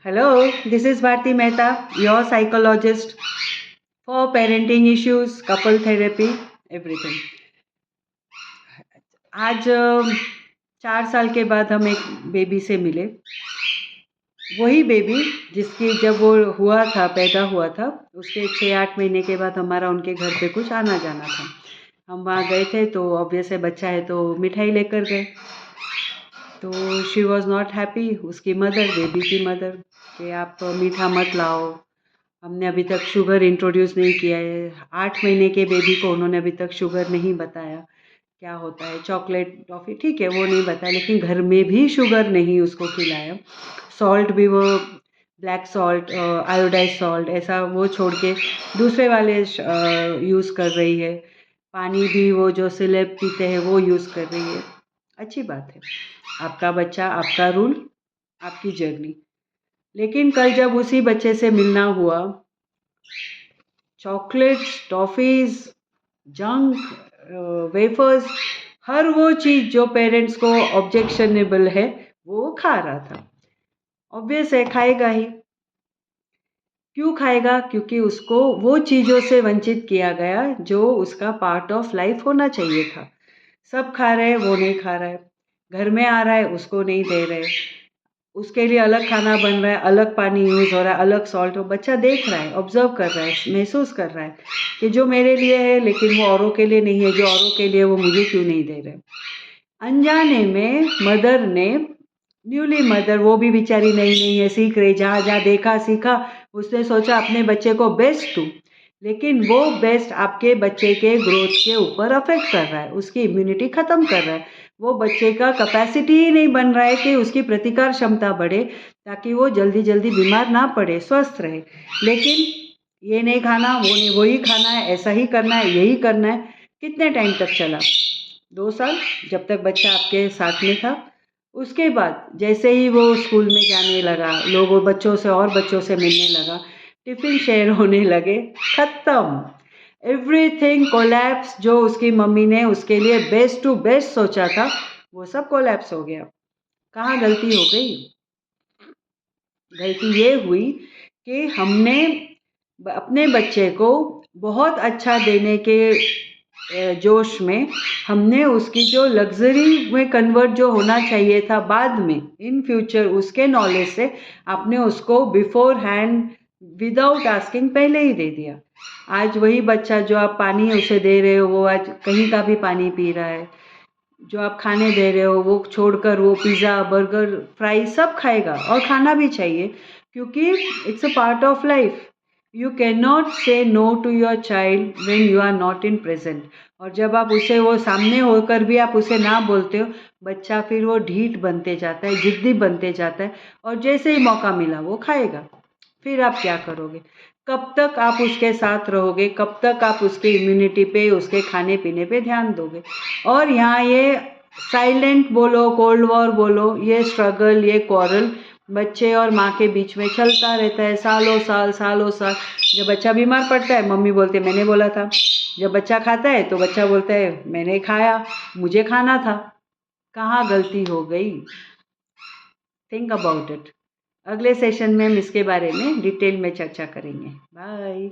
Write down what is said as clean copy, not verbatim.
Hello, this is Bharti Mehta, your psychologist for parenting issues, couple therapy, everything. आज 4 साल के बाद हम एक बेबी से मिले। वही बेबी जिसकी जब वो पैदा हुआ था, उसके 6-8 महीने के बाद हमारा उनके घर पे कुछ आना जाना था। हम वहाँ गए थे तो ऑब्वियस है, बच्चा है तो मिठाई लेकर गए। तो शी वॉज नॉट हैप्पी, उसकी मदर, बेबी की मदर, कि आप मीठा मत लाओ, हमने अभी तक शुगर इंट्रोड्यूस नहीं किया है। 8 महीने के बेबी को उन्होंने अभी तक शुगर नहीं बताया क्या होता है। चॉकलेट टॉफ़ी ठीक है, वो नहीं बताया, लेकिन घर में भी शुगर नहीं उसको खिलाया। सॉल्ट भी वो ब्लैक सॉल्ट, आयोडाइज सॉल्ट, ऐसा वो छोड़ के दूसरे वाले यूज़ कर रही है। पानी भी वो जो सिलेब पीते हैं वो यूज़ कर रही है। अच्छी बात है, आपका बच्चा, आपका रूल, आपकी जर्नी। लेकिन कल जब उसी बच्चे से मिलना हुआ, चॉकलेट्स, टॉफ़ीज़, जंक, वेफर्स, हर वो चीज़ जो पेरेंट्स को ऑब्जेक्शनेबल है वो खा रहा था। ऑब्वियस है, खाएगा ही। क्यों खाएगा? क्योंकि उसको वो चीज़ों से वंचित किया गया जो उसका पार्ट ऑफ लाइफ होना चाहिए था। सब खा रहे हैं, वो नहीं खा रहा है। घर में आ रहा है, उसको नहीं दे रहे। उसके लिए अलग खाना बन रहा है, अलग पानी यूज़ हो रहा है, अलग सॉल्ट। वो बच्चा देख रहा है, ऑब्ज़र्व कर रहा है, महसूस कर रहा है कि जो मेरे लिए है लेकिन वो औरों के लिए नहीं है, जो औरों के लिए वो मुझे क्यों नहीं दे रहे। अनजाने में मदर ने, न्यूली मदर, वो भी बेचारी नई-नई है, सीख रही, जहाँ-जहाँ देखा सीखा, उसने सोचा अपने बच्चे को बेस्ट दूँ। लेकिन वो बेस्ट आपके बच्चे के ग्रोथ के ऊपर अफ़ेक्ट कर रहा है, उसकी इम्यूनिटी ख़त्म कर रहा है। वो बच्चे का कैपेसिटी ही नहीं बन रहा है कि उसकी प्रतिकार क्षमता बढ़े, ताकि वो जल्दी-जल्दी बीमार ना पड़े, स्वस्थ रहे। लेकिन ये नहीं खाना, वो नहीं, वही खाना है, ऐसा ही करना है, यही करना है। कितने टाइम तक चला? 2 साल, जब तक बच्चा आपके साथ में था। उसके बाद जैसे ही वो स्कूल में जाने लगा, लोगों बच्चों से और बच्चों से मिलने लगा, टिफ़िन शेयर होने लगे, ख़त्म। Everything collapse. जो उसकी मम्मी ने उसके लिए बेस्ट टू बेस्ट सोचा था, वो सब कोलैप्स हो गया। कहाँ गलती हो गई? गलती ये हुई कि हमने अपने बच्चे को बहुत अच्छा देने के जोश में हमने उसकी जो लग्ज़री में कन्वर्ट जो होना चाहिए था बाद में, इन फ्यूचर, उसके नॉलेज से आपने उसको बिफोर हैंड, विदाउट आस्किंग, पहले ही दे दिया। आज वही बच्चा जो आप पानी उसे दे रहे हो, वो आज कहीं का भी पानी पी रहा है। जो आप खाने दे रहे हो वो छोड़कर वो पिज़्ज़ा, बर्गर, फ्राइज़ सब खाएगा, और खाना भी चाहिए, क्योंकि it's a part of life. You can not say no to your child when you are not in present. और जब आप उसे, वो सामने होकर भी आप उसे ना बोलते हो, बच्चा फिर वो ढीठ बनते जाता है, ज़िद्दी बनते जाता है, और जैसे ही मौका मिला वो खाएगा। फिर आप क्या करोगे? कब तक आप उसके साथ रहोगे? कब तक आप उसके इम्यूनिटी पे, उसके खाने पीने पे ध्यान दोगे? और यहाँ ये साइलेंट बोलो, कोल्ड वॉर बोलो, ये स्ट्रगल, ये क्वारल बच्चे और माँ के बीच में चलता रहता है, सालों साल, सालों साल। जब बच्चा बीमार पड़ता है, मम्मी बोलती है मैंने बोला था। जब बच्चा खाता है तो बच्चा बोलता है मैंने खाया, मुझे खाना था। कहाँ गलती हो गई? Think about it. अगले सेशन में हम इसके बारे में डिटेल में चर्चा करेंगे। बाय।